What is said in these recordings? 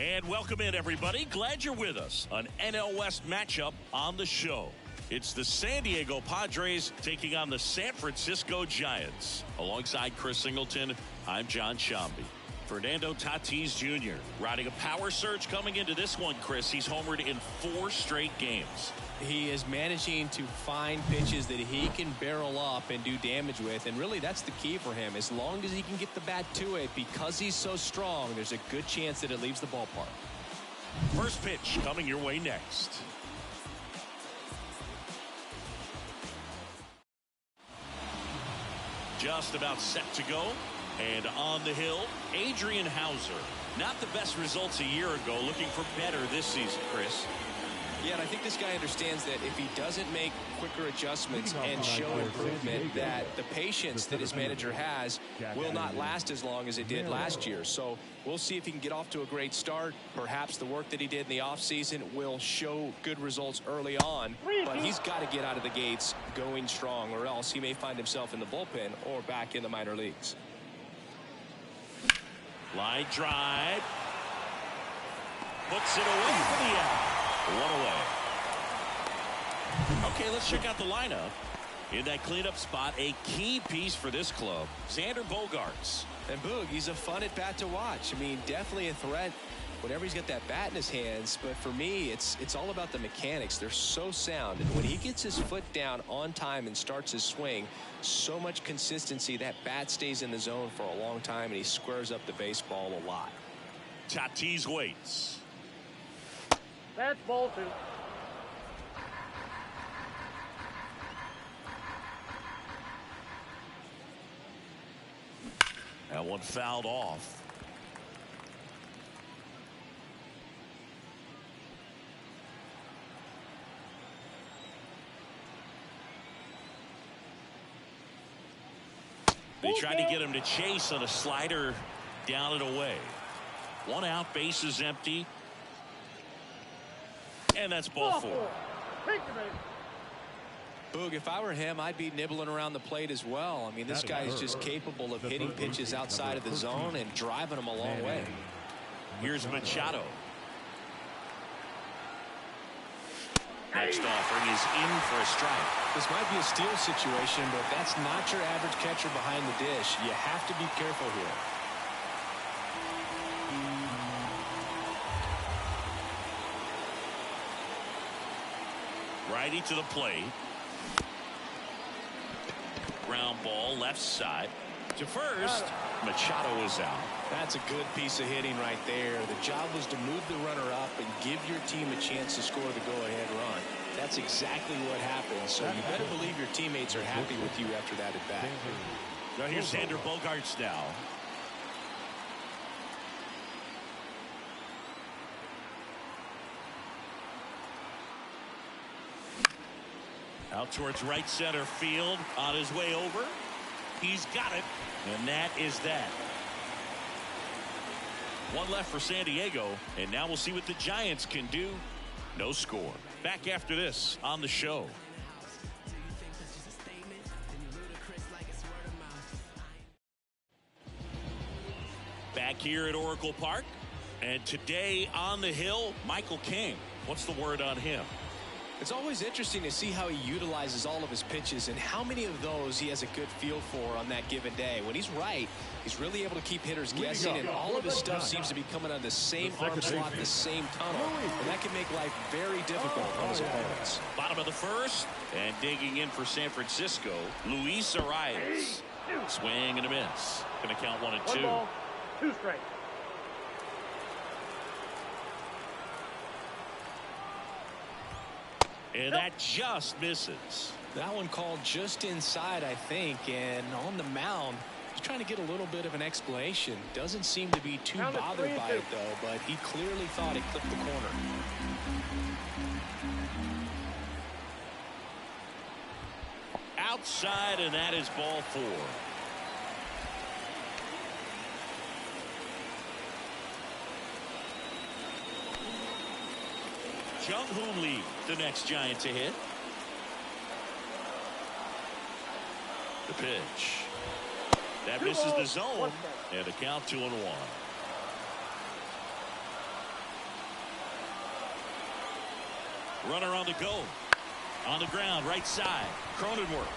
And welcome in, everybody. Glad you're with us. An NL West matchup on the show. It's the San Diego Padres taking on the San Francisco Giants. Alongside Chris Singleton, I'm John Shambi. Fernando Tatis Jr. riding a power surge coming into this one, Chris. He's homered in 4 straight games. He is managing to find pitches that he can barrel up and do damage with, and really that's the key for him. As long as he can get the bat to it, because he's so strong, there's a good chance that it leaves the ballpark. First pitch coming your way next. Just about set to go. And on the hill, Adrian Hauser. Not the best results a year ago, looking for better this season, Chris. Yeah, and I think this guy understands that if he doesn't make quicker adjustments and show improvement, that the patience that his manager has will not last as long as it did last year. So we'll see if he can get off to a great start. Perhaps the work that he did in the offseason will show good results early on, but he's got to get out of the gates going strong, or else he may find himself in the bullpen or back in the minor leagues. Line drive. Puts it away for the out. 1 away. Okay, let's check out the lineup. In that cleanup spot, a key piece for this club, Xander Bogaerts. And Boog, he's a fun at bat to watch. I mean, definitely a threat whenever he's got that bat in his hands. But for me, it's all about the mechanics. They're so sound. And when he gets his foot down on time and starts his swing, so much consistency, that bat stays in the zone for a long time, and he squares up the baseball a lot. Tatis waits. That's ball 2. That one fouled off. They tried to get him to chase on a slider down and away. 1 out, bases empty. And that's ball 4. Boog, if I were him, I'd be nibbling around the plate as well. I mean, this guy is just capable of hitting pitches outside of the zone and driving them a long way. Here's Machado. Next offering is in for a strike. This might be a steal situation, but that's not your average catcher behind the dish. You have to be careful here. Righty to the plate. Ground ball left side to first. Machado is out. That's a good piece of hitting right there. The job was to move the runner up and give your team a chance to score the go-ahead run. That's exactly what happened. So you better believe your teammates are happy with you after that at bat. Now here's Xander Bogaerts now. Out towards right center field, on his way over. He's got it, and that is that. 1 left for San Diego, and now we'll see what the Giants can do. No score. Back after this on the show. Back here at Oracle Park, and today on the hill, Michael King. What's the word on him? It's always interesting to see how he utilizes all of his pitches and how many of those he has a good feel for on that given day. When he's right, he's really able to keep hitters guessing, and all of his stuff seems to be coming on the same arm slot, the same tunnel, and that can make life very difficult on his opponents. Bottom of the first, and digging in for San Francisco, Luis Arias. Swing and a miss. Going to count 1 and 2. 1 ball, 2 strikes. And that just misses. That one called just inside, I think, and on the mound, he's trying to get a little bit of an explanation. Doesn't seem to be too bothered by it, though, but he clearly thought it clipped the corner. Outside, and that is ball 4. Jung-Hoo Lee, the next Giant to hit. The pitch. That misses the zone, and a count 2-1. Runner on the go. On the ground, right side. Cronenworth.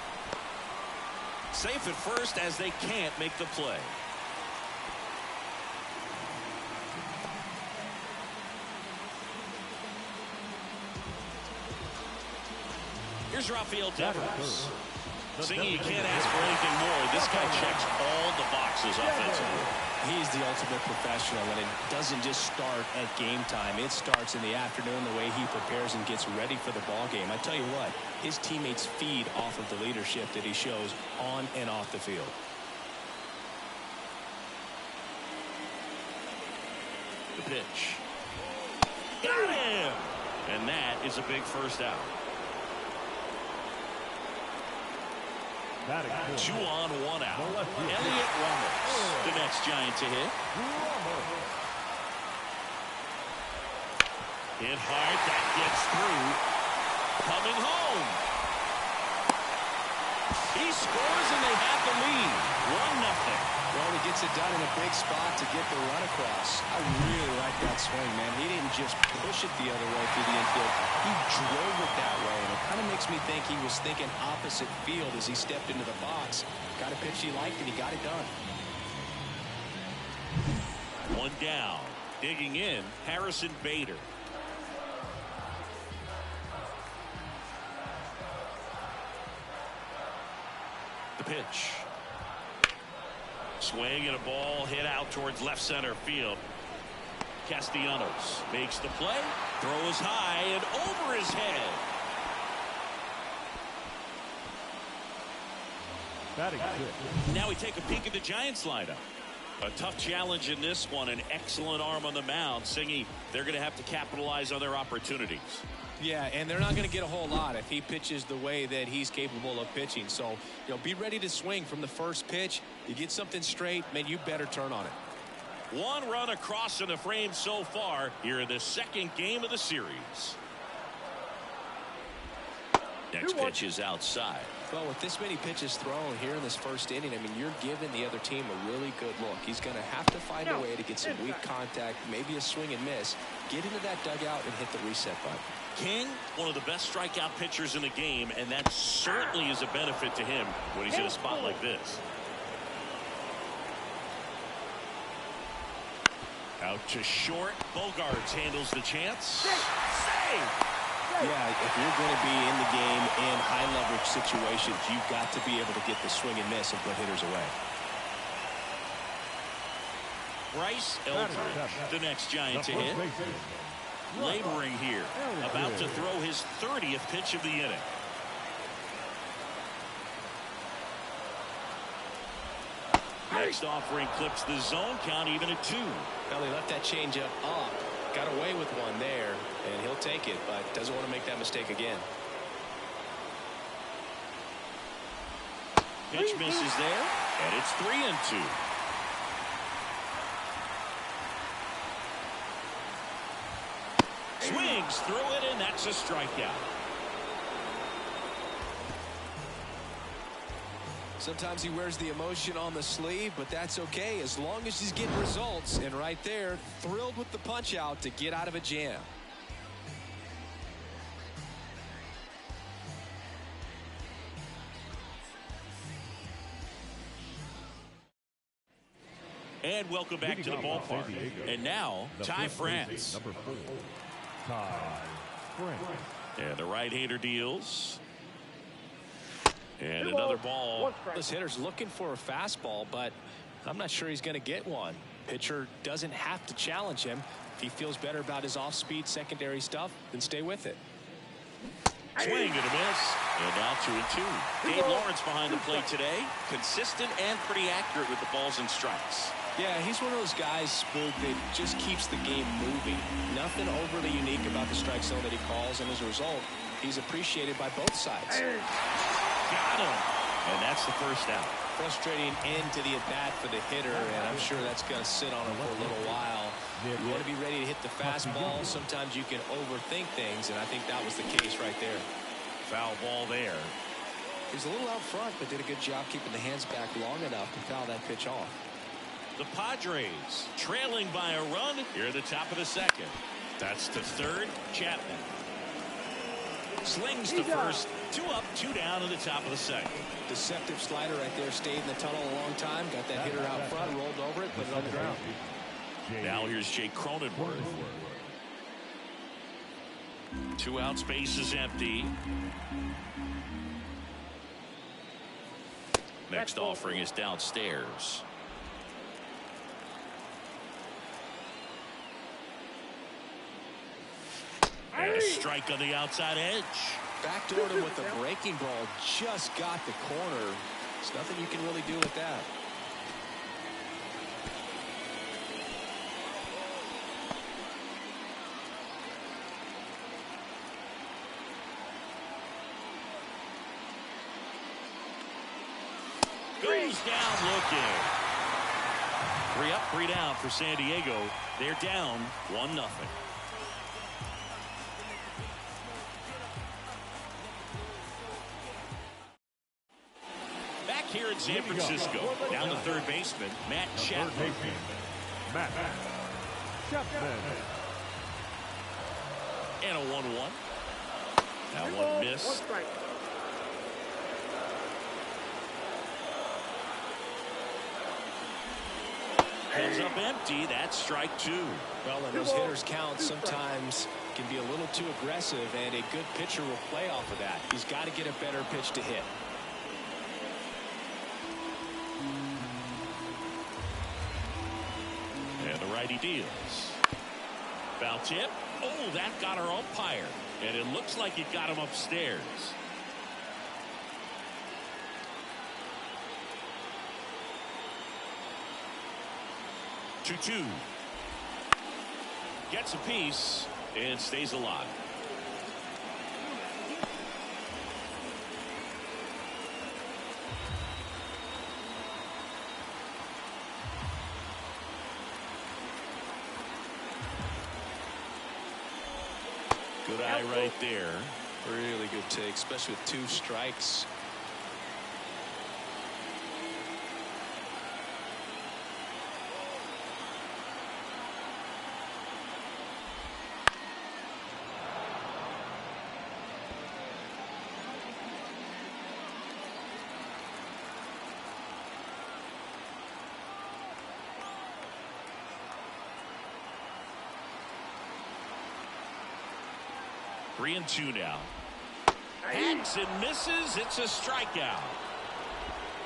Safe at first as they can't make the play. Here's Rafael Devers. Singy, you can't ask for anything more. This guy checks all the boxes offensively. He's the ultimate professional, and it doesn't just start at game time. It starts in the afternoon, the way he prepares and gets ready for the ball game. I tell you what, his teammates feed off of the leadership that he shows on and off the field. The pitch. Got him! And that is a big first out. 2 on, 1 out. Elliott Ramos, the next Giant to hit. Hit hard, that gets through. Coming home. He scores and they have the lead. 1-0. Well, he gets it done in a big spot to get the run across. I really like that swing, man. He didn't just push it the other way through the infield. He drove it that way, and it kind of makes me think he was thinking opposite field as he stepped into the box. Got a pitch he liked, and he got it done. 1 down. Digging in, Harrison Bader. The pitch. Swing and a ball hit out towards left center field. Castellanos makes the play, throws high and over his head. Now we take a peek at the Giants lineup. A tough challenge in this one, an excellent arm on the mound. Singy, they're going to have to capitalize on their opportunities. Yeah, and they're not going to get a whole lot if he pitches the way that he's capable of pitching. So, be ready to swing from the first pitch. You get something straight, man, you better turn on it. 1 run across in the frame so far here in the second game of the series. Next pitch is outside. Well, with this many pitches thrown here in this first inning, I mean, you're giving the other team a really good look. He's going to have to find a way to get some weak contact, maybe a swing and miss, get into that dugout and hit the reset button. King, one of the best strikeout pitchers in the game, and that certainly is a benefit to him when he's in a spot like this. Out to short. Bogarts handles the chance. Save! Yeah, if you're going to be in the game in high leverage situations, you've got to be able to get the swing and miss and put hitters away. Bryce Eldridge, the next Giant to hit. Laboring here, about to throw his 30th pitch of the inning. Next offering clips the zone count even at 2. Well, he left that changeup up, got away with one there, and he'll take it, but doesn't want to make that mistake again. Pitch misses there, and it's 3-2. Swings through it, and that's a strikeout. Sometimes he wears the emotion on the sleeve, but that's okay as long as he's getting results. And right there, thrilled with the punch out to get out of a jam. And welcome back to the ballpark. And now, Ty France. Number 4, Ty France. And the right-hander deals. And another ball. This hitter's looking for a fastball, but I'm not sure he's going to get one. Pitcher doesn't have to challenge him. If he feels better about his off-speed secondary stuff, then stay with it. Swing and a miss. And now 2-2. Dave Lawrence behind the plate today. Consistent and pretty accurate with the balls and strikes. Yeah, he's one of those guys, Spook, that just keeps the game moving. Nothing overly unique about the strike zone that he calls, and as a result, he's appreciated by both sides. Got him. And that's the first out. Frustrating end to the at-bat for the hitter, and I'm sure that's going to sit on him for a little while. You want to be ready to hit the fastball. Sometimes you can overthink things, and I think that was the case right there. Foul ball there. He's a little out front, but did a good job keeping the hands back long enough to foul that pitch off. The Padres trailing by a run here at the top of the second. That's to third, Chapman. Slings to first. 2 up, 2 down in the top of the second. Deceptive slider right there. Stayed in the tunnel a long time. Got that hitter out front. Rolled over it. Put it on the ground. Now here's Jake Cronenworth. 2 outs. Base is empty. Next offering is downstairs. And a strike on the outside edge. Backdoored him with the breaking ball. Just got the corner. There's nothing you can really do with that. Goes down looking. 3 up, 3 down for San Diego. They're down 1-0. Back here in San Francisco, down the third baseman, Matt Chapman. Matt Chapman. And a 1-1. That one missed. Ends up empty. That's strike 2. Well, and those hitters count sometimes can be a little too aggressive, and a good pitcher will play off of that. He's got to get a better pitch to hit. And the righty deals. Foul tip. Oh, that got our umpire. And it looks like it got him upstairs. Two. Gets a piece and stays alive. Good eye right there. Really good take, especially with 2 strikes. Three and 2 now. Hacks and misses. It's a strikeout.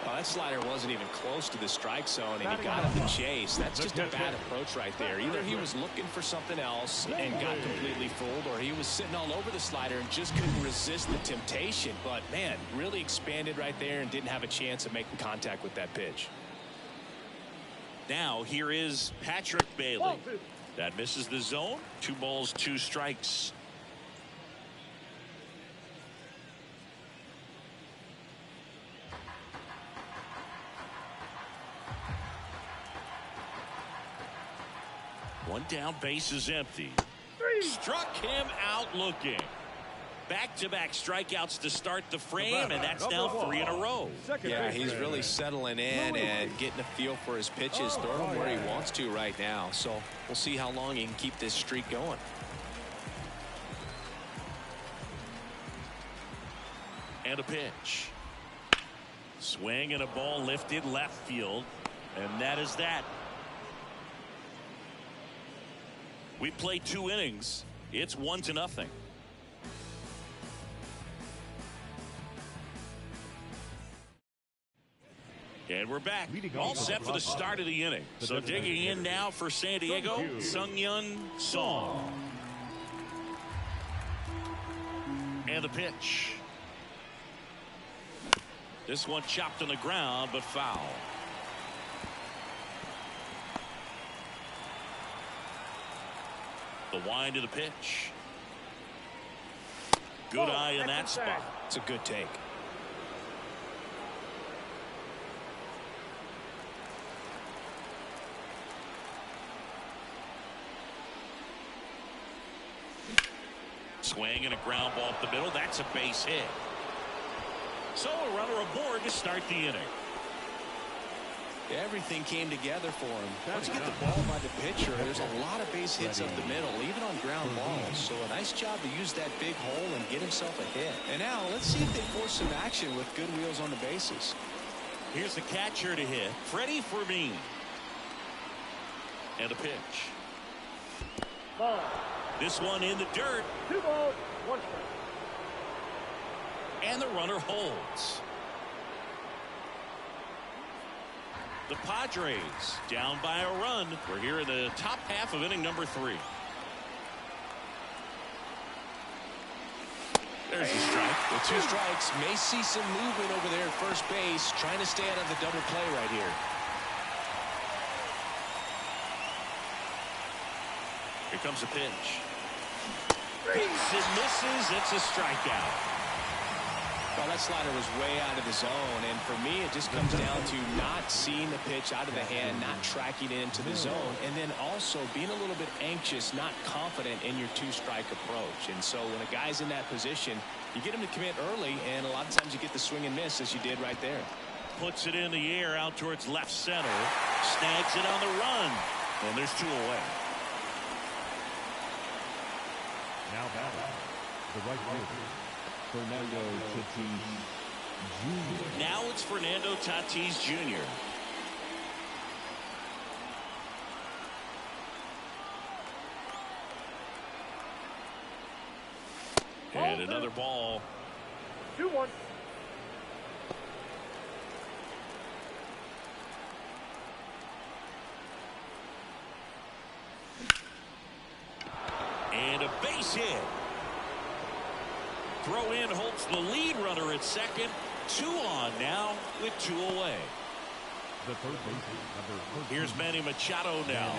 Well, that slider wasn't even close to the strike zone, and he got him to chase. That's just a bad approach right there. Either he was looking for something else and got completely fooled, or he was sitting all over the slider and just couldn't resist the temptation. But, man, really expanded right there and didn't have a chance of making contact with that pitch. Now here is Patrick Bailey. That misses the zone. 2 balls, 2 strikes. One down, base is empty. Struck him out looking. Back-to-back strikeouts to start the frame, and that's now 3 in a row. Yeah, he's really settling in and getting a feel for his pitches, throwing them where he wants to right now. So we'll see how long he can keep this streak going. And a pitch. Swing and a ball lifted left field, and that is that. We played 2 innings. It's 1-0. And we're back. All set for the start of the inning. So digging in now for San Diego, Sung-Yun Song. And the pitch. This one chopped on the ground, but foul. The wind of the pitch. Good eye in that spot. It's a good take. Swing and a ground ball up the middle. That's a base hit. So a runner aboard to start the inning. Everything came together for him. Once you get the ball by the pitcher, there's a lot of base hits up the middle, even on ground balls. So a nice job to use that big hole and get himself a hit. And now let's see if they force some action with good wheels on the bases. Here's the catcher to hit, Freddie Fermin. And a pitch. Ball. This one in the dirt. 2 balls, 1 strike. And the runner holds. The Padres down by a run. We're here in the top half of inning number 3. There's a strike. With 2 strikes, may see some movement over there at first base, trying to stay out of the double play right here. Here comes a pitch. Hits and misses. It's a strikeout. Well, that slider was way out of the zone, and for me, it just comes down to not seeing the pitch out of the hand, not tracking it into the zone, and then also being a little bit anxious, not confident in your 2-strike approach. And so when a guy's in that position, you get him to commit early, and a lot of times you get the swing and miss, as you did right there. Puts it in the air out towards left center. Snags it on the run. And there's 2 away. Now batting, the right fielder, Fernando Tatis Jr. Now it's Fernando Tatis Jr. And another ball. 2-1. And a base hit. Throw in holds the lead runner at second. 2 on now with 2 away. The third baseman, number 13. Here's Manny Machado now.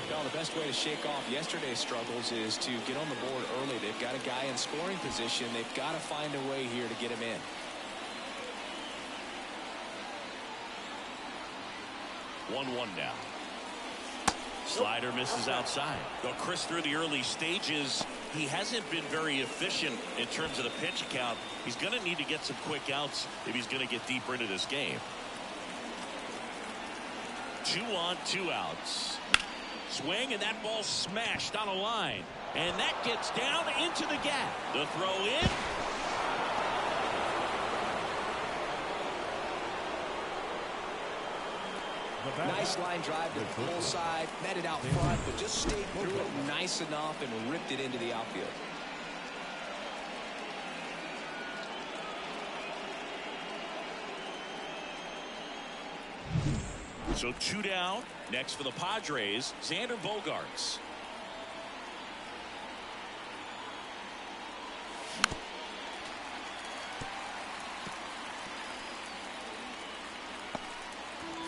Well, the best way to shake off yesterday's struggles is to get on the board early. They've got a guy in scoring position. They've got to find a way here to get him in. 1-1 now. Slider misses outside. Though Chris, through the early stages, he hasn't been very efficient in terms of the pitch count. He's going to need to get some quick outs if he's going to get deeper into this game. 2 on, 2 outs. Swing, and that ball smashed on a line. And that gets down into the gap. The throw in. Nice line drive to the full side, met it out front, but just stayed through it nice enough and ripped it into the outfield. So 2 down. Next for the Padres, Xander Bogaerts.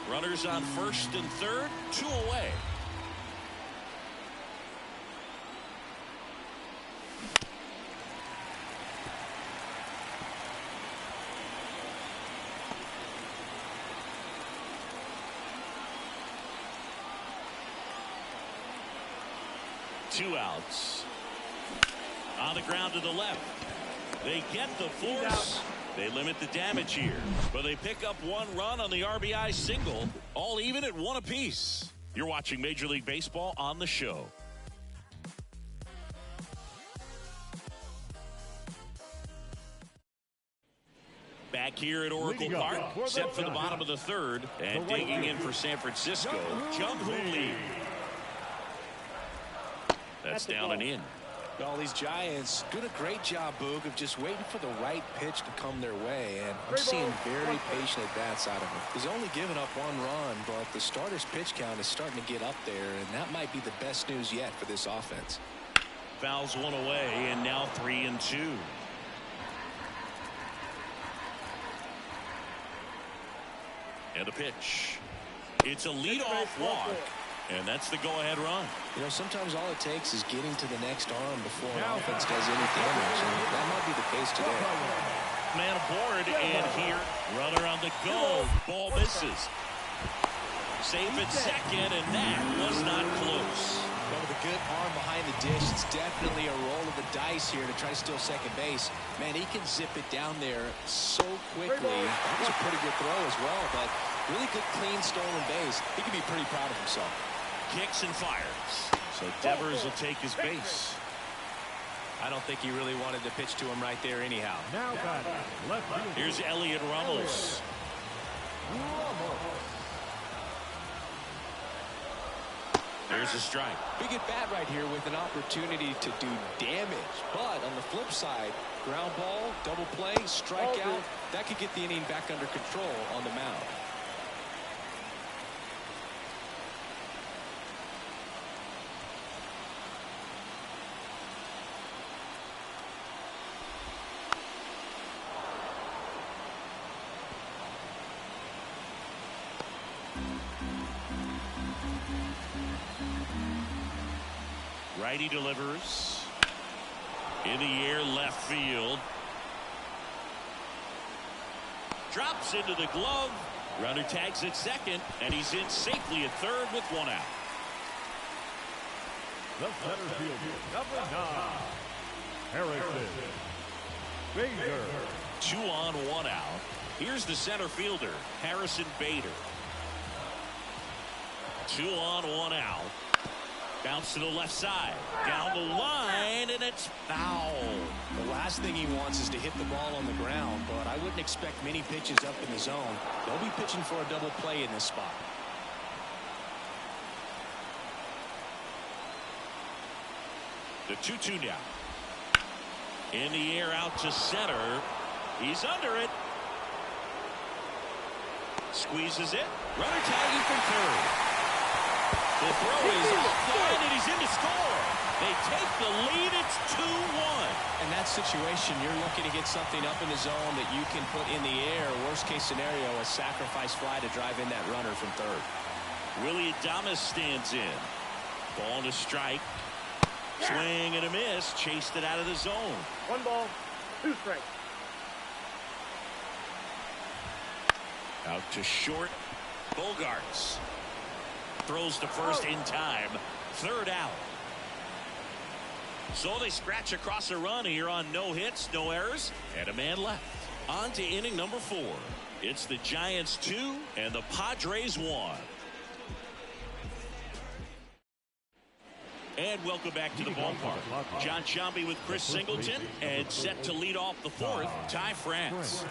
Runners on first and third, 2 away. Two outs. On the ground to the left. They get the force. They limit the damage here, but they pick up 1 run on the RBI single, all even at 1 apiece. You're watching Major League Baseball on the show. Back here at Oracle Park, set for the bottom of the 3rd, and digging in for San Francisco, Jung-Hoo Lee. That's down and in. Well, these Giants doing a great job, Boog, of just waiting for the right pitch to come their way, and I'm seeing very patient at-bats out of him. He's only given up 1 run, but the starter's pitch count is starting to get up there, and that might be the best news yet for this offense. Fouls 1 away, and now 3-2. And a pitch. It's a leadoff walk. And that's the go-ahead run. You know, sometimes all it takes is getting to the next arm before an offense does any damage, and that might be the case today. Man aboard, and here, runner on the go. Ball misses. Safe at second, and that was not close. Well, with a good arm behind the dish, it's definitely a roll of the dice here to try to steal second base. Man, he can zip it down there so quickly. That was a pretty good throw as well, but Really good, clean, stolen base. He can be pretty proud of himself. Kicks and fires. So Devers will take his base. I don't think he really wanted to pitch to him right there anyhow. Now batting, left field. Here's Elliot Ramos. There's a strike. Big at bat right here with an opportunity to do damage. But on the flip side, ground ball, double play, strikeout, that could get the inning back under control on the mound. Righty delivers. In the air, left field. Drops into the glove. Runner tags at second, and he's in safely at third with one out. The center fielder, number 9, Harrison Bader. 2 on, 1 out. Here's the center fielder, Harrison Bader. 2 on, 1 out. Bounce to the left side. Down the line, and it's foul. The last thing he wants is to hit the ball on the ground, but I wouldn't expect many pitches up in the zone. They'll be pitching for a double play in this spot. The 2-2 now. In the air out to center. He's under it. Squeezes it. Runner tagging from third. The throw is off the line, and he's in to score. They take the lead. It's 2-1. In that situation, you're looking to get something up in the zone that you can put in the air. Worst case scenario, a sacrifice fly to drive in that runner from third. Willie Adames stands in. Ball to strike. Swing and a miss. Chased it out of the zone. 1 ball, 2 strikes. Out to short. Bogarts. Throws to first in time. 3rd out. So they scratch across a run here on no hits, no errors, and a man left. On to inning number 4. It's the Giants 2 and the Padres 1. And welcome back to the ballpark. John Sciambi with Chris Singleton, and set to lead off the 4th, Ty France.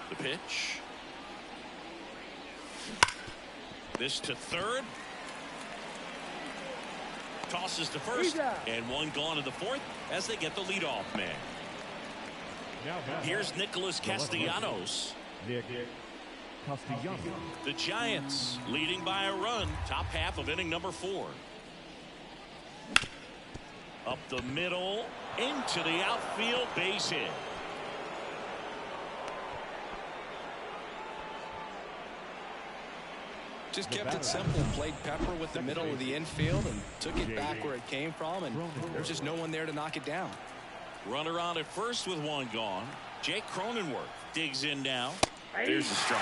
The pitch. This to third. Tosses to first, and 1 gone in the 4th as they get the leadoff man. Here's Nicholas Castellanos. The Giants leading by a run. Top half of inning number 4. Up the middle, into the outfield, base hit. Just kept it simple, played pepper with the middle of the infield and took it back where it came from, and there's just no one there to knock it down. Runner on at first with 1 gone. Jake Cronenworth digs in now. There's a strike.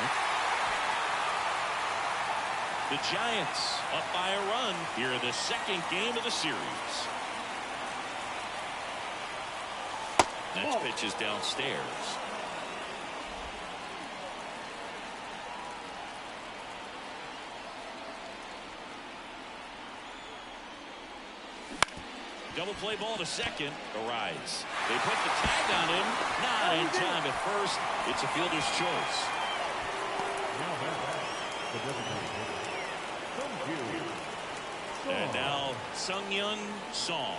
The Giants up by a run here in the 2nd game of the series. Next pitch is downstairs. Double play ball to second. Arise. They put the tag on him. Not in time at first. It's a fielder's choice. And now Sung-Yun Song.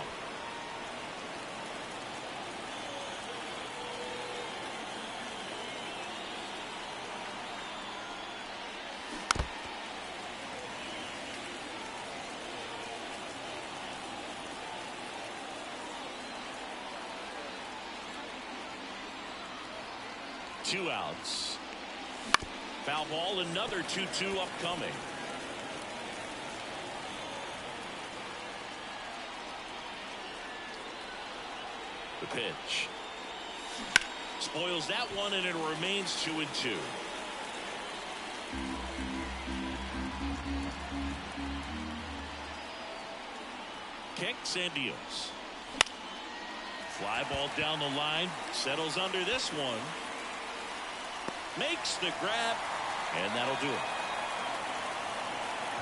Two outs. Foul ball, another 2-2 upcoming. The pitch. Spoils that one, and it remains 2-2. Kicks and deals. Fly ball down the line. Settles under this one. Makes the grab, And that'll do it.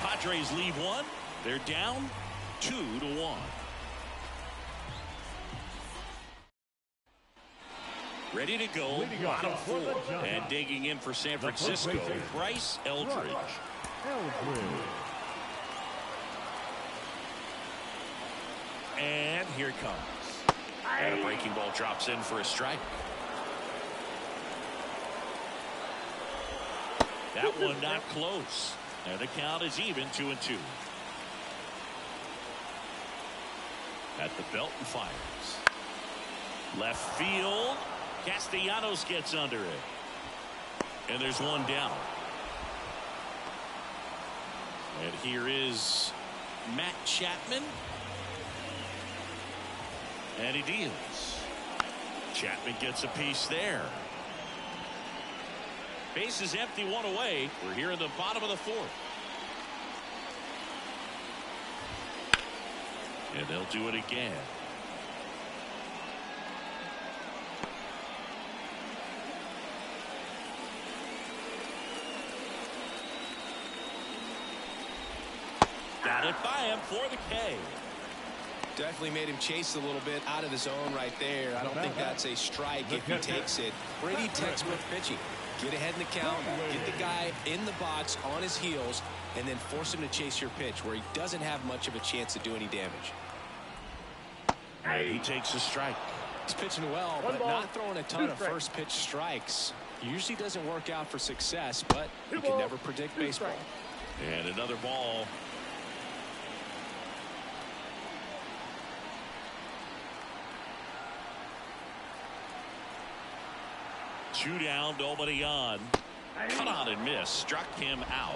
Padres leave one. They're down 2-1. Ready to go, bottom 4. And digging in for San Francisco, Bryce Eldridge. And here it comes. And a breaking ball drops in for a strike. That one not close. And the count is even 2-2. At the belt and fires. Left field. Castellanos gets under it. And there's one down. And here is Matt Chapman. And he deals. Chapman gets a piece there. Base is empty, one away. We're here in the bottom of the 4th. And they'll do it again. Got it by him for the K. Definitely made him chase a little bit out of the zone right there. I don't think that's a strike if he takes it. Pretty textbook pitching. Get ahead in the count, get the guy in the box on his heels, and then force him to chase your pitch where he doesn't have much of a chance to do any damage. And he takes a strike. He's pitching well, but not throwing a ton of first pitch strikes. Usually doesn't work out for success, but you can never predict baseball. And another ball. Two down, nobody on. Cut on and miss. Struck him out.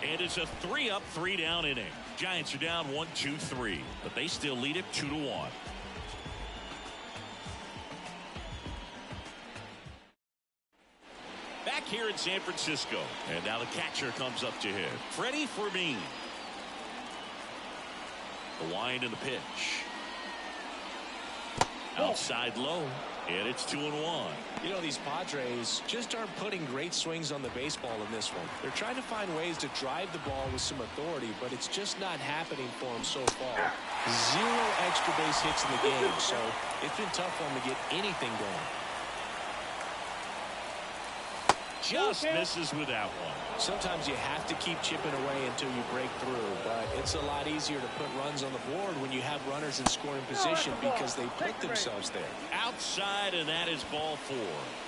And it's a 3-up, 3-down inning. Giants are down 1-2-3, but they still lead it 2-1. Back here in San Francisco. And now the catcher comes up to hit. Freddie Fermin. The wind and the pitch. Outside low. And it's 2-1. You know, these Padres just aren't putting great swings on the baseball in this one. They're trying to find ways to drive the ball with some authority, but it's just not happening for them so far. 0 extra base hits in the game, so it's been tough for them to get anything going. Just misses with that one. Sometimes you have to keep chipping away until you break through, but it's a lot easier to put runs on the board when you have runners in scoring position because they put themselves there. Outside, and that is ball 4.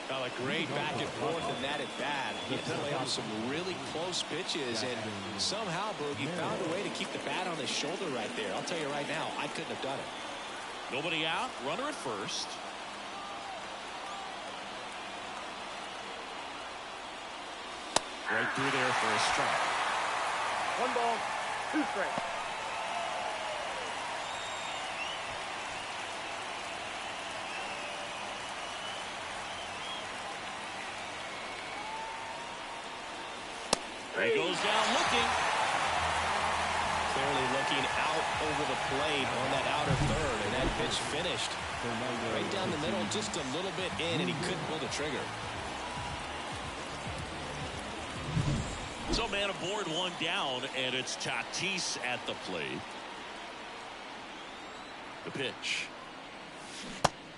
Now a great back and forth and that at bat. He play off some really close pitches, and somehow Boogie found a way to keep the bat on his shoulder right there. I'll tell you right now, I couldn't have done it. Nobody out, runner at first. Right through there for a strike. 1 ball, 2 strikes. He goes down looking. Clearly looking out over the plate on that outer third, and that pitch finished. Right down the middle, just a little bit in, and he couldn't pull the trigger. So man aboard, 1 down, and it's Tatis at the plate. The pitch.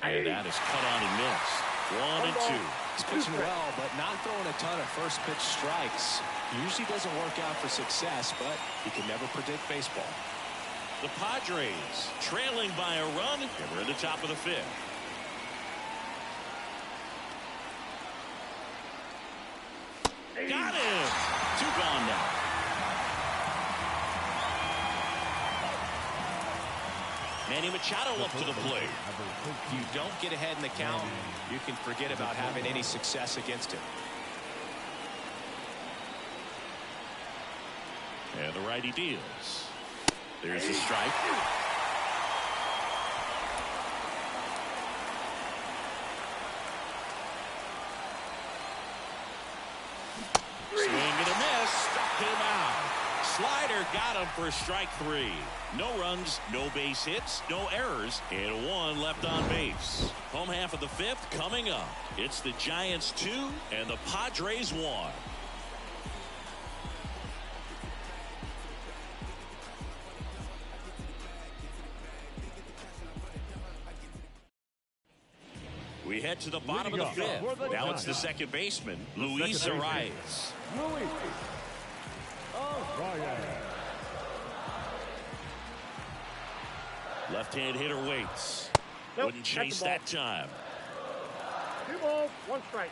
And that is cut on and missed. 1 and 2. He's pitching well, but not throwing a ton of first pitch strikes. Usually doesn't work out for success, but you can never predict baseball. The Padres trailing by a run, and we're in the top of the 5th. Got him. 2 gone now. Manny Machado up to the plate. If you don't get ahead in the count, you can forget about having any success against him. And the righty deals. There's a strike. Swing and a miss. Struck him out. Slider got him for strike 3. No runs, no base hits, no errors, and 1 left on base. Home half of the 5th coming up. It's the Giants 2 and the Padres 1. We head to the bottom of the fifth. Now it's the second baseman, Luis Arias. Left-hand hitter waits. Wouldn't chase that time. 2 balls, 1 strike.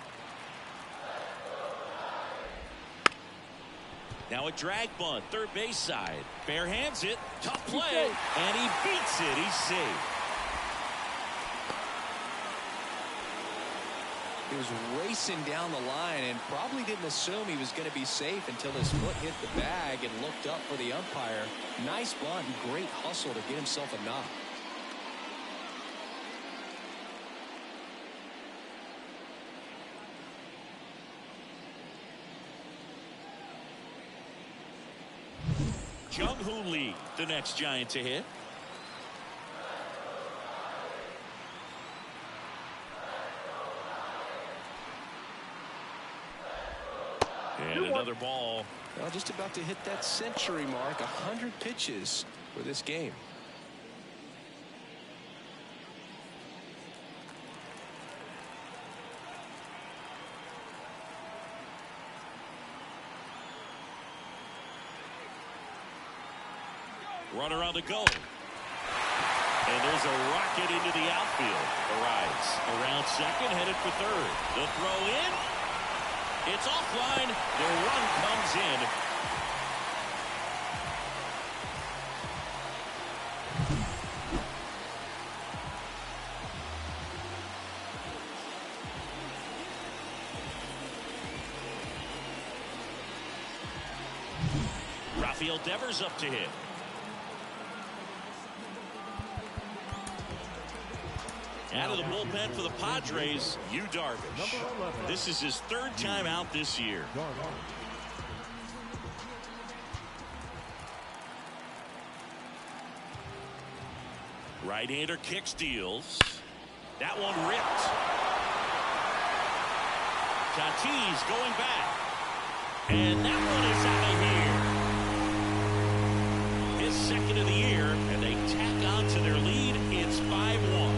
Now a drag bunt, third base side. Bare hands it, tough play, and he beats it. He's safe. He was racing down the line and probably didn't assume he was going to be safe until his foot hit the bag and looked up for the umpire. Nice bunt and great hustle to get himself a knock. Jung-Hoo Lee, the next Giant to hit. And another ball. Well, just about to hit that century mark. 100 pitches for this game. Runner on the go. And there's a rocket into the outfield. Arrives around second, headed for third. The throw in. It's offline. The run comes in. Rafael Devers up to hit. Out of the bullpen for the Padres, Darvish. This is his third time out this year. Right-hander kick steals. That one ripped. Tatis going back. And that one is out of here. His second of the year, and they tack on to their lead. It's 5-1.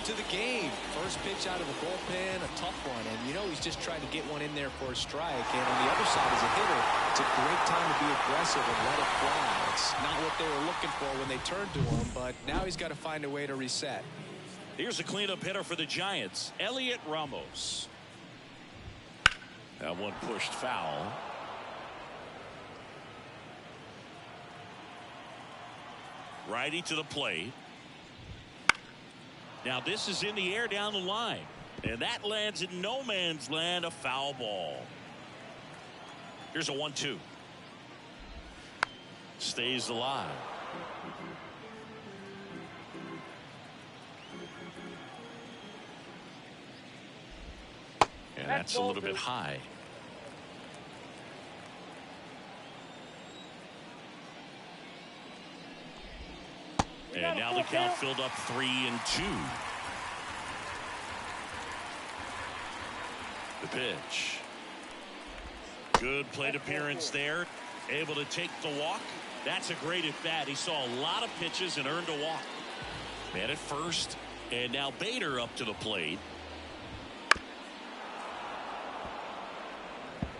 To the game. First pitch out of the bullpen, a tough one, and you know he's just trying to get one in there for a strike. And on the other side, as a hitter, it's a great time to be aggressive and let it fly. It's not what they were looking for when they turned to him, but now he's got to find a way to reset. Here's a cleanup hitter for the Giants, Elliot Ramos. That one pushed foul. Righty to the plate. Now this is in the air down the line, and that lands in no man's land, a foul ball. Here's a 1-2. Stays alive. And that's a little bit high. And now the count filled up 3-2. The pitch. Good plate appearance there. Able to take the walk. That's a great at bat. He saw a lot of pitches and earned a walk. Man at first. And now Bader up to the plate.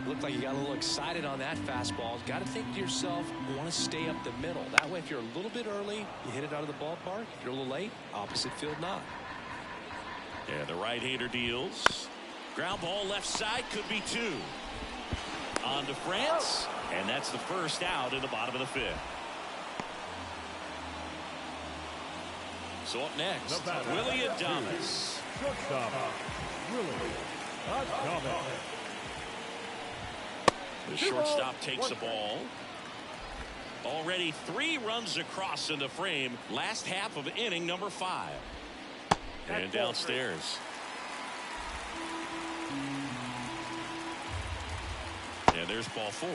Looked like you got a little excited on that fastball. Got to think to yourself, you want to stay up the middle. That way, if you're a little bit early, you hit it out of the ballpark. If you're a little late, opposite field knock. Yeah, the right-hander deals. Ground ball left side, could be 2. On to France, and that's the first out in the bottom of the fifth. So up next, Willie Adames. Shortstop, Willie Adames. The shortstop takes the ball. Already 3 runs across in the frame. Last half of inning number 5. And downstairs. And there's ball 4.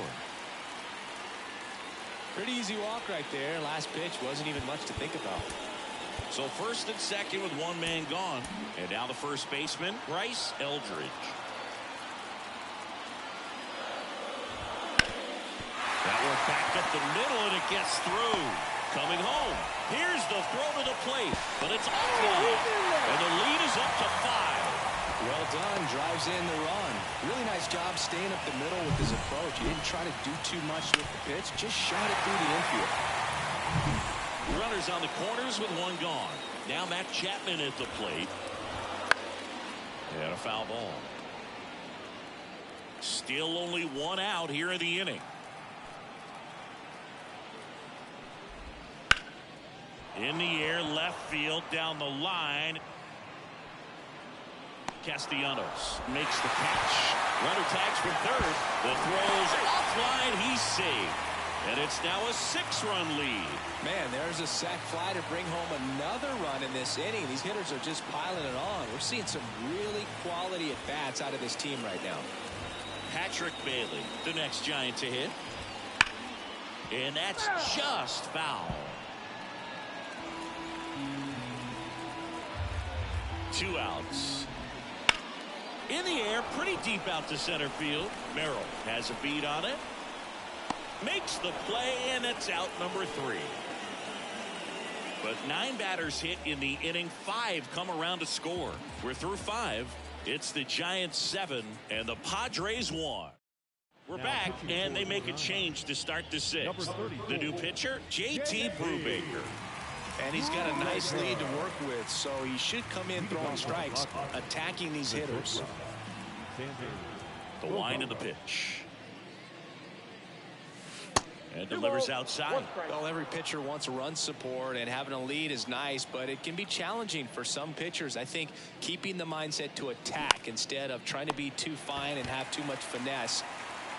Pretty easy walk right there. Last pitch wasn't even much to think about. So first and second with one man gone. And now the first baseman, Bryce Eldridge. That one back up the middle, and it gets through. Coming home. Here's the throw to the plate, but it's offline. And the lead is up to 5. Well done. Drives in the run. Really nice job staying up the middle with his approach. He didn't try to do too much with the pitch. Just shot it through the infield. Runners on the corners with one gone. Now Matt Chapman at the plate. And a foul ball. Still only one out here in the inning. In the air, left field, down the line. Castellanos makes the catch. Runner tags from third. The throw's offline. He's saved. And it's now a 6-run lead. Man, there's a sac fly to bring home another run in this inning. These hitters are just piling it on. We're seeing some really quality at-bats out of this team right now. Patrick Bailey, the next Giant to hit. And that's just foul. 2 outs. In the air, pretty deep out to center field. Merrill has a beat on it. Makes the play, and it's out number 3. But 9 batters hit in the inning. 5 come around to score. We're through 5. It's the Giants 7 and the Padres 1. We're back, and they make a change to start the 6th. The new pitcher, J.T. Brubaker. And he's got a nice lead to work with, so he should come in throwing strikes, attacking these hitters. The wind of the pitch. And delivers outside. Well, every pitcher wants run support, and having a lead is nice, but it can be challenging for some pitchers. I think keeping the mindset to attack instead of trying to be too fine and have too much finesse.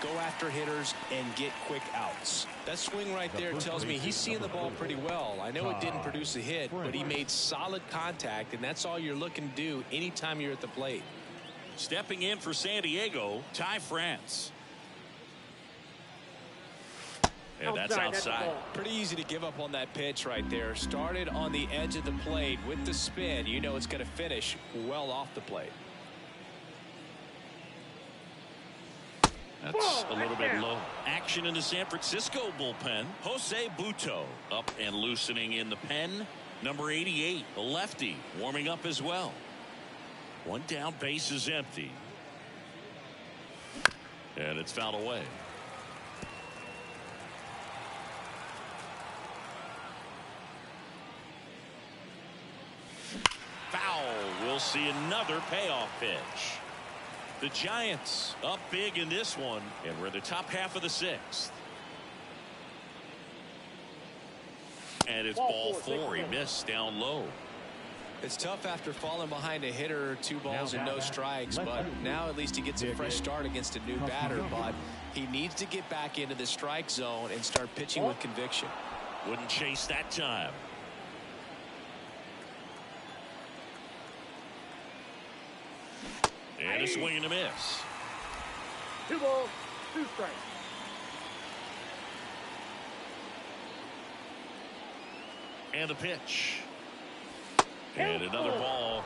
Go after hitters and get quick outs. That swing right there tells me he's seeing the ball pretty well. I know it didn't produce a hit, but he made solid contact, and that's all you're looking to do anytime you're at the plate. Stepping in for San Diego, Ty France. And that's outside. Pretty easy to give up on that pitch right there. Started on the edge of the plate with the spin. You know it's going to finish well off the plate. That's a little bit low. Action in the San Francisco bullpen. Jose Butto up and loosening in the pen. Number 88, a lefty, warming up as well. One down, base is empty. And it's fouled away. Foul. We'll see another payoff pitch. The Giants up big in this one, and we're in the top half of the 6th. And it's ball 4. He missed down low. It's tough after falling behind a hitter, 2 balls and no strikes, but now at least he gets a fresh start against a new batter. But he needs to get back into the strike zone and start pitching with conviction. Wouldn't chase that time. And a swing and a miss. 2 balls, 2 strikes. And the pitch. And another ball.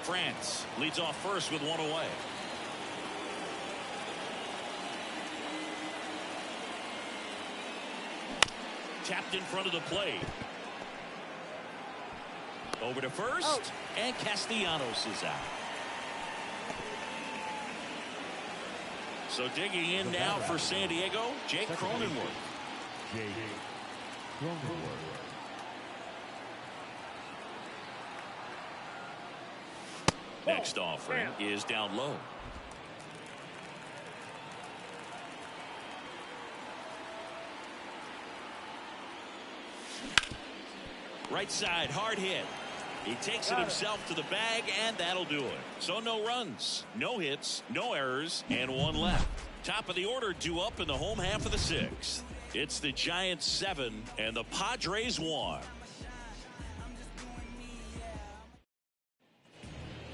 France leads off first with 1 away. Tapped in front of the plate. Over to first. And Castellanos is out. So digging in now for San Diego, Jake Cronenworth. Next offering is down low. Right side, hard hit. He takes it himself to the bag, and that'll do it. So no runs, no hits, no errors, and 1 left. Top of the order due up in the home half of the 6th. It's the Giants 7 and the Padres 1.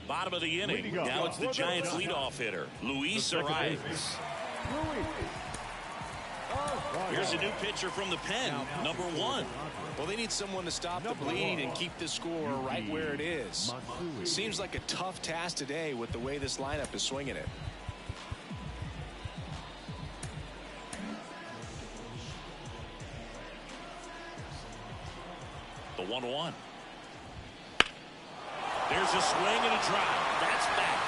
Bottom of the inning. Now it's the Giants leadoff hitter, Luis arrives. Here's a new pitcher from the pen, number 1. Well, they need someone to stop the bleed and keep the score right where it is. Seems like a tough task today with the way this lineup is swinging it. The 1-1. There's a swing and a drive. That's back.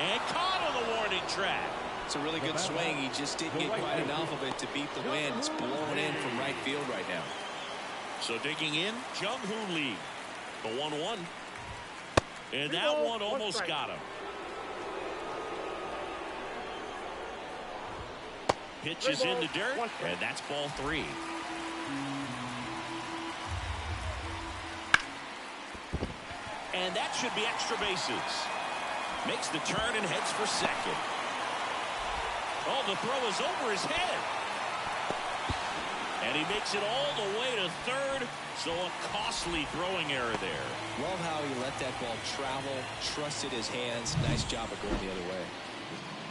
And caught on the warning track. It's a really good swing. He just didn't get quite enough of it to beat the wind. It's blowing in from right field right now. So digging in, Jung-Hoo Lee. The 1-1. And that one almost got him. Pitch is in the dirt, and that's ball 3. And that should be extra bases. Makes the turn and heads for second. Oh, the throw is over his head. And he makes it all the way to third. So a costly throwing error there. Love how he let that ball travel, trusted his hands. Nice job of going the other way.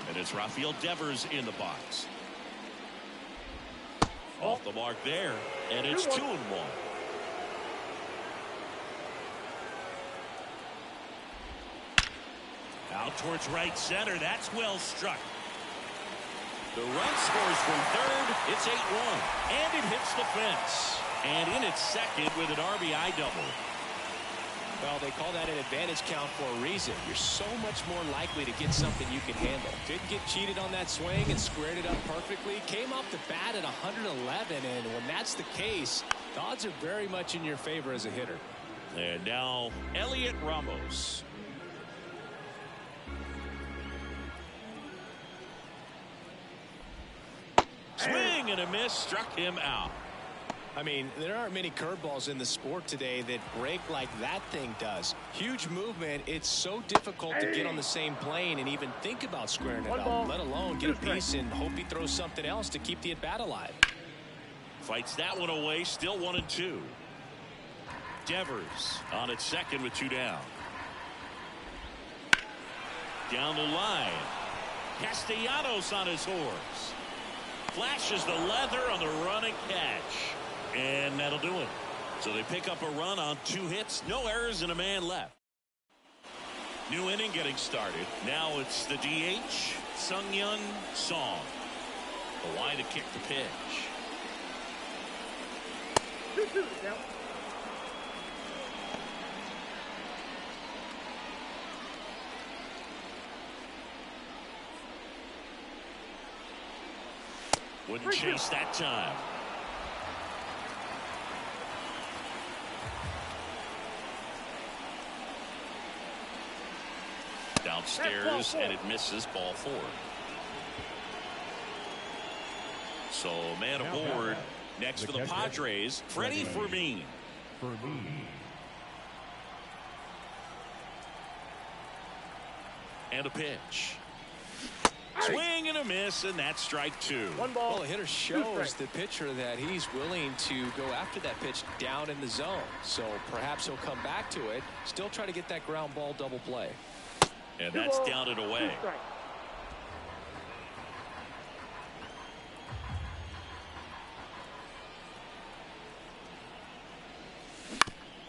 And it's Rafael Devers in the box. Off the mark there. And it's 2-1. Out towards right center. That's well struck. The run scores from third. It's 8-1. And it hits the fence. And in its second with an RBI double. Well, they call that an advantage count for a reason. You're so much more likely to get something you can handle. Didn't get cheated on that swing and squared it up perfectly. Came off the bat at 111. And when that's the case, the odds are very much in your favor as a hitter. And now Elliot Ramos. Swing and a miss, struck him out. I mean, there aren't many curveballs in the sport today that break like that thing does. Huge movement. It's so difficult to get on the same plane and even think about squaring it up, let alone get a piece and hope he throws something else to keep the at-bat alive. Fights that one away, still 1-2. Devers on its second with 2 down. Down the line. Castellanos on his horse. Flashes the leather on the running catch. And that'll do it. So they pick up a run on 2 hits. No errors and a man left. New inning getting started. Now it's the DH, Sung-Yun Song. The line to kick the pitch. 2-2 now. Wouldn't chase that time. Downstairs, and it misses, ball 4. So man aboard. Next for the Padres, Freddie Fermin. And a pitch. Swing and a miss, and that's strike 2. Well, the hitter shows the pitcher that he's willing to go after that pitch down in the zone. So perhaps he'll come back to it, still try to get that ground ball double play. And that's down and away.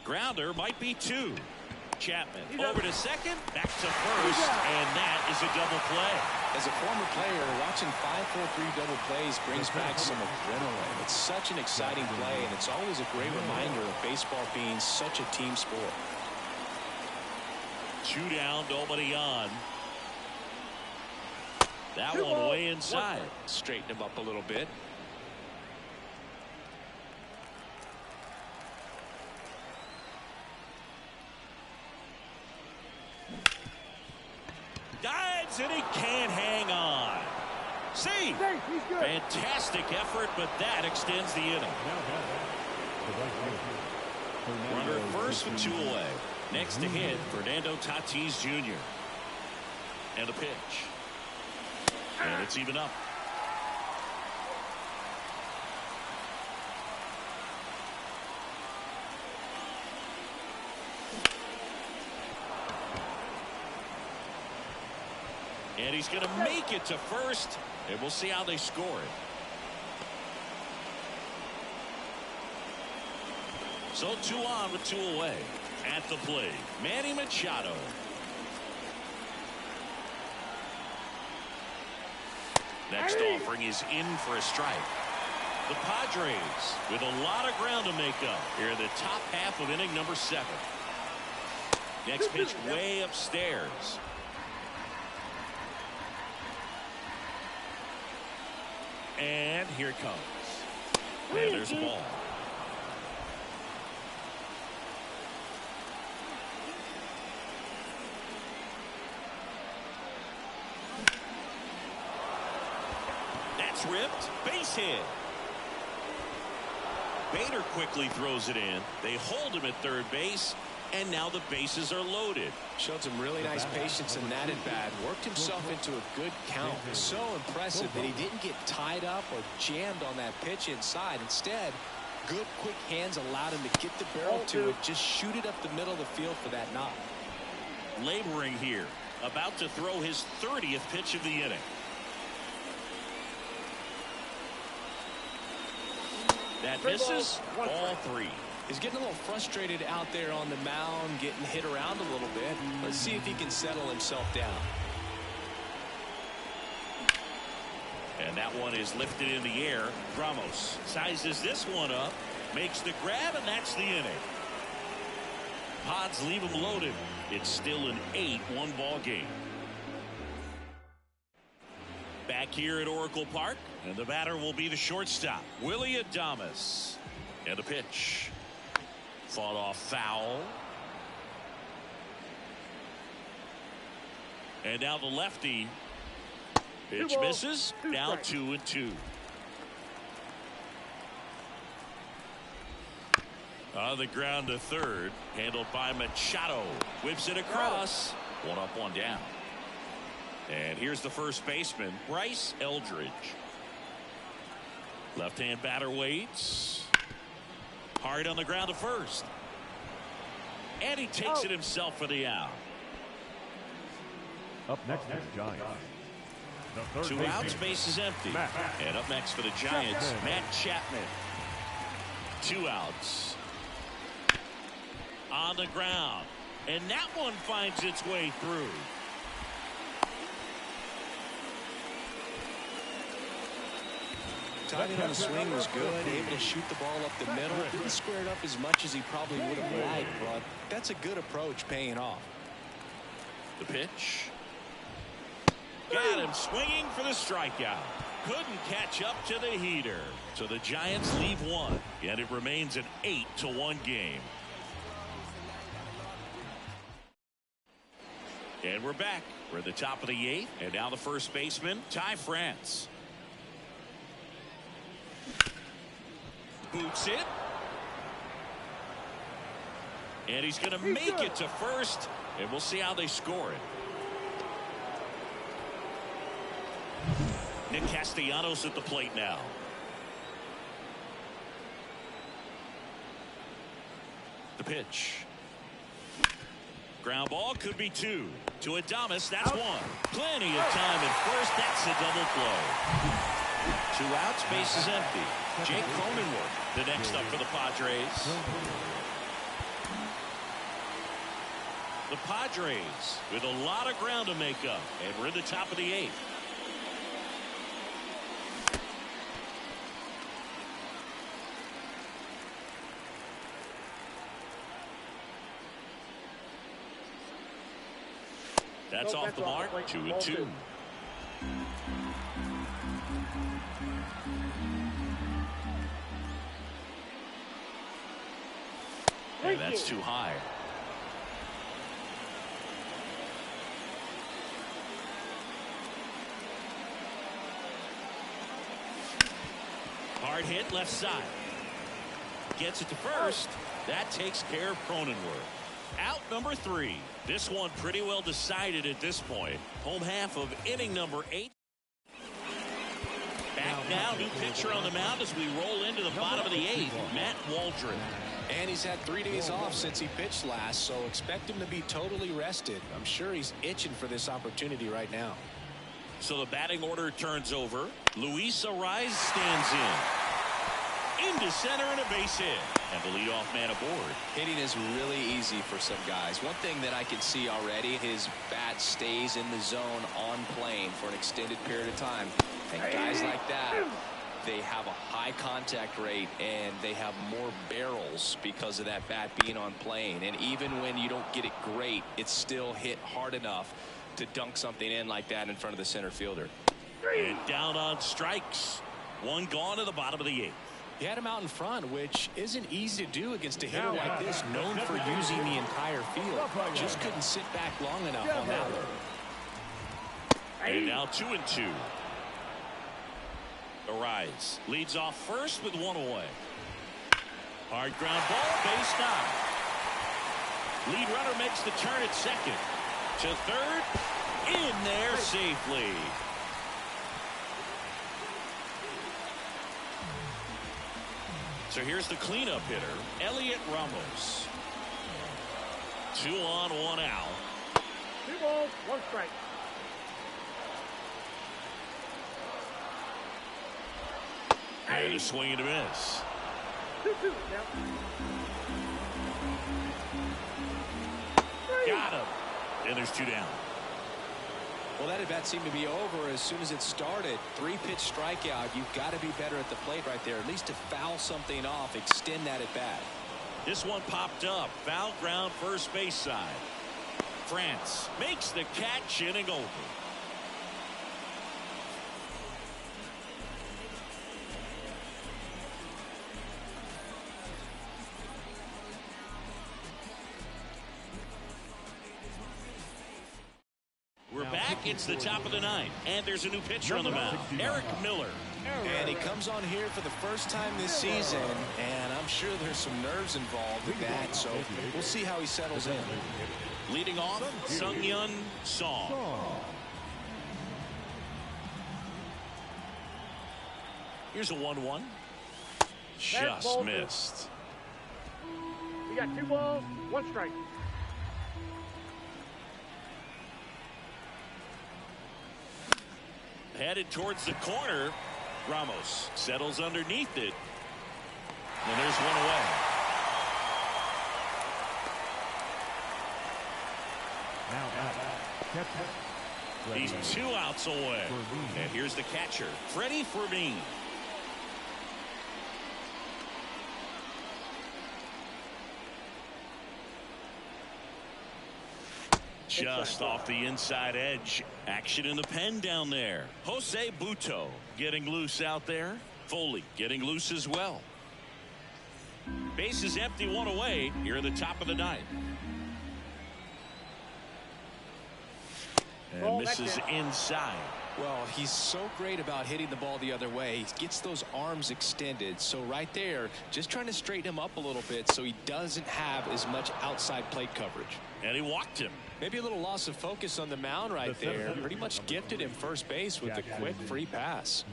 Grounder might be 2. Chapman over to second, back to first, and that is a double play. As a former player, watching 5-4-3 double plays brings back some adrenaline. It's such an exciting play, and it's always a great reminder of baseball being such a team sport. 2 down, nobody on. That one way inside. Straighten him up a little bit. Dives and he can't hang on. See, fantastic effort, but that extends the inning. Runner at first with 2 away. Next to hit, Fernando Tatis Jr. And a pitch. And it's even up. And he's going to make it to first, and we'll see how they score it. So 2 on with 2 away. At the plate, Manny Machado. Next offering is in for a strike. The Padres with a lot of ground to make up here in the top half of inning number 7. Next pitch way upstairs. And here it comes. And there's a ball. That's ripped. Base hit. Bader quickly throws it in. They hold him at third base. And now the bases are loaded. Showed some really nice patience in that at bat. Worked himself into a good count. So impressive that he didn't get tied up or jammed on that pitch inside. Instead, good quick hands allowed him to get the barrel to it. Just shoot it up the middle of the field for that knock. Laboring here. About to throw his 30th pitch of the inning. That misses all 3. He's getting a little frustrated out there on the mound, getting hit around a little bit. Let's see if he can settle himself down. And that one is lifted in the air. Ramos sizes this one up, makes the grab, and that's the inning. Pods leave him loaded. It's still an 8-1 ball game. Back here at Oracle Park, and the batter will be the shortstop, Willie Adames. And a pitch. Fought off foul. And now the lefty. Pitch misses. Now 2-2. On the ground to third. Handled by Machado. Whips it across. 1 up, 1 down. And here's the first baseman, Bryce Eldridge. Left-hand batter waits. Hard on the ground to first. And he takes it himself for the out. Up next is Giants. 2 outs, base is empty. And up next for the Giants, Matt Chapman. 2 outs. On the ground. And that one finds its way through. Timing on the swing was good. Able to shoot the ball up the middle. Didn't square it up as much as he probably would have liked, but that's a good approach, paying off. The pitch. Got him swinging for the strikeout. Couldn't catch up to the heater. So the Giants leave 1, and it remains an 8-1 game. And we're back. We're at the top of the 8th, and now the first baseman, Ty France. Boots it. And he's going to make it to first, and we'll see how they score it. Nick Castellanos at the plate now. The pitch. Ground ball could be 2. To Adames, that's 1. Plenty of time at first. That's a double play. 2 outs, base is empty. Jake Cronenworth, the next up for the Padres. The Padres with a lot of ground to make up, and we're in the top of the 8th. That's off the mark. 2-2. And that's too high. Hard hit left side. Gets it to first. That takes care of Cronenworth. Out number 3. This one pretty well decided at this point. Home half of inning number 8. Back now, new pitcher on the mound as we roll into the bottom of the 8th, Matt Waldron. And he's had 3 days off since he pitched last, so expect him to be totally rested. I'm sure he's itching for this opportunity right now. So the batting order turns over. Luis Arraez stands in. Into center and a base hit. And the leadoff man aboard. Hitting is really easy for some guys. One thing that I can see already, his bat stays in the zone on plane for an extended period of time. And guys like that, they have a high contact rate and they have more barrels because of that bat being on plane. And even when you don't get it great, it's still hit hard enough to dunk something in like that in front of the center fielder. And down on strikes. One gone to the bottom of the 8th. He had him out in front, which isn't easy to do against a hitter like this, known for using the entire field. Just couldn't sit back long enough on that one. And now 2-2. Arraez leads off first with one away. Hard ground ball, base knock. Lead runner makes the turn at second. To third, in there safely. So here's the cleanup hitter, Elliot Ramos. 2 on, 1 out. 2 balls, 1 strike. And a swing and a miss. 2-2 now. Got him. And there's 2 down. Well, that at bat seemed to be over as soon as it started. 3-pitch strikeout. You've got to be better at the plate right there, at least to foul something off, extend that at bat. This one popped up. Foul ground, first base side. France makes the catch, inning over. We're back. It's the top of the 9th, and there's a new pitcher on the mound, Eric Miller. And he comes on here for the first time this season, and I'm sure there's some nerves involved with that, so we'll see how he settles in. Leading off, Sung-Yun Song. Here's a 1-1. Just missed. We got 2 balls, 1 strike. Headed towards the corner. Ramos settles underneath it. And there's one away. He's 2 outs away. And here's the catcher, Freddie Fermin. Just off the inside edge. Action in the pen down there. Jose Buto getting loose out there. Foley getting loose as well. Base is empty, 1 away here in the top of the 9th. And misses inside. Well, he's so great about hitting the ball the other way. He gets those arms extended. So right there, just trying to straighten him up a little bit so he doesn't have as much outside plate coverage. And he walked him. Maybe a little loss of focus on the mound right there. Pretty much gifted him first base with the quick free pass.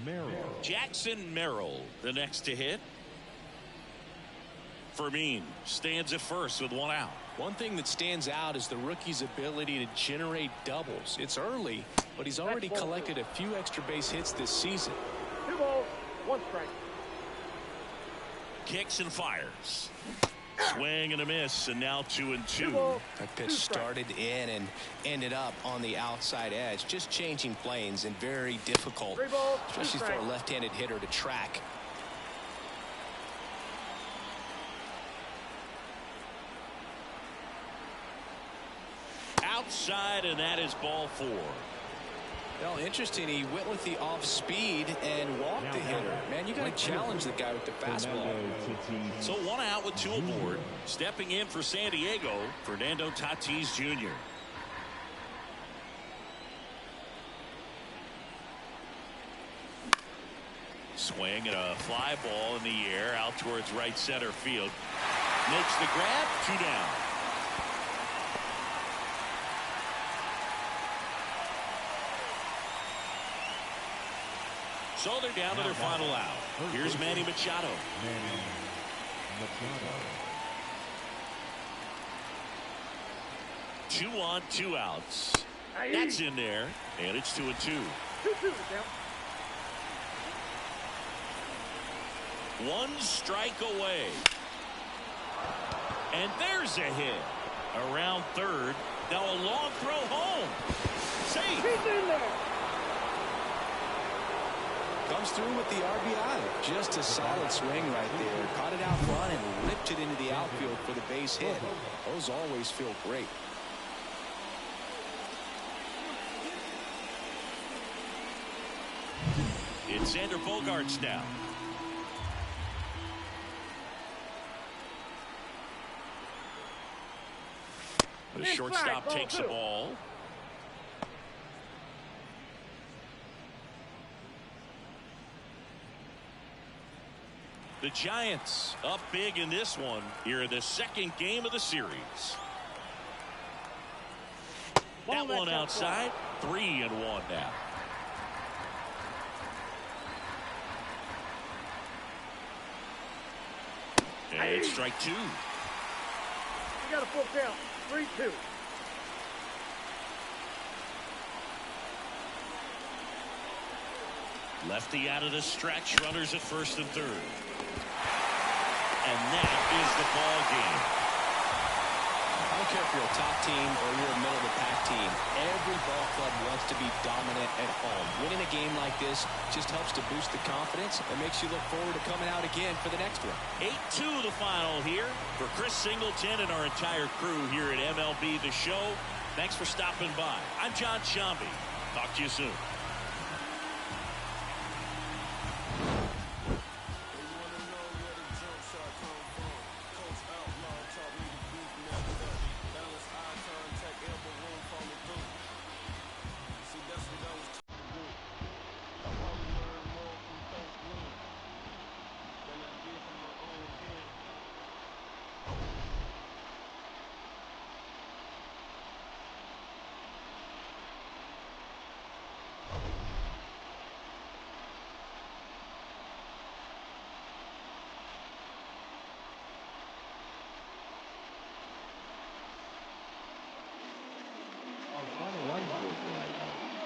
Jackson Merrill, the next to hit. Fermin stands at first with 1 out. One thing that stands out is the rookie's ability to generate doubles. It's early, but he's already collected a few extra base hits this season. 2 balls, 1 strike. Kicks and fires. Swing and a miss, and now 2-2. That pitch started in and ended up on the outside edge. Just changing planes and very difficult, especially for a left-handed hitter to track. Outside, and that is ball 4. Well, interesting. He went with the off speed and walked the hitter. Man, you got to challenge the guy with the fastball. So 1 out with 2 aboard. Stepping in for San Diego, Fernando Tatis Jr. Swing and a fly ball in the air out towards right center field. Makes the grab, 2 down. So they're down to their final out. Here's Manny Machado. 2 on, 2 outs. That's in there, and it's 2-2. 2-2 down. One strike away. And there's a hit. Around third. Now a long throw home. Safe. He's in there. Comes through with the RBI. Just a solid swing right there. Caught it out front and ripped it into the outfield for the base hit. Those always feel great. It's Xander Bogaerts now. The shortstop takes the ball. The Giants up big in this one here in the second game of the series. That one outside. 3-1 now. And strike two. You got a full count. 3-2. Lefty out of the stretch. Runners at first and third. And that is the ball game. I don't care if you're a top team or you're a middle-of-the-pack team. Every ball club wants to be dominant at home. Winning a game like this just helps to boost the confidence and makes you look forward to coming out again for the next one. 8-2 the final here. For Chris Singleton and our entire crew here at MLB The Show, thanks for stopping by. I'm John Shambi. Talk to you soon.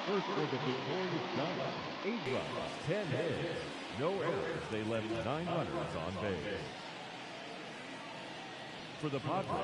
First for the victorious Giants, 8 runs, 10 hits, no errors. They left 9 runners on base. For the Padres,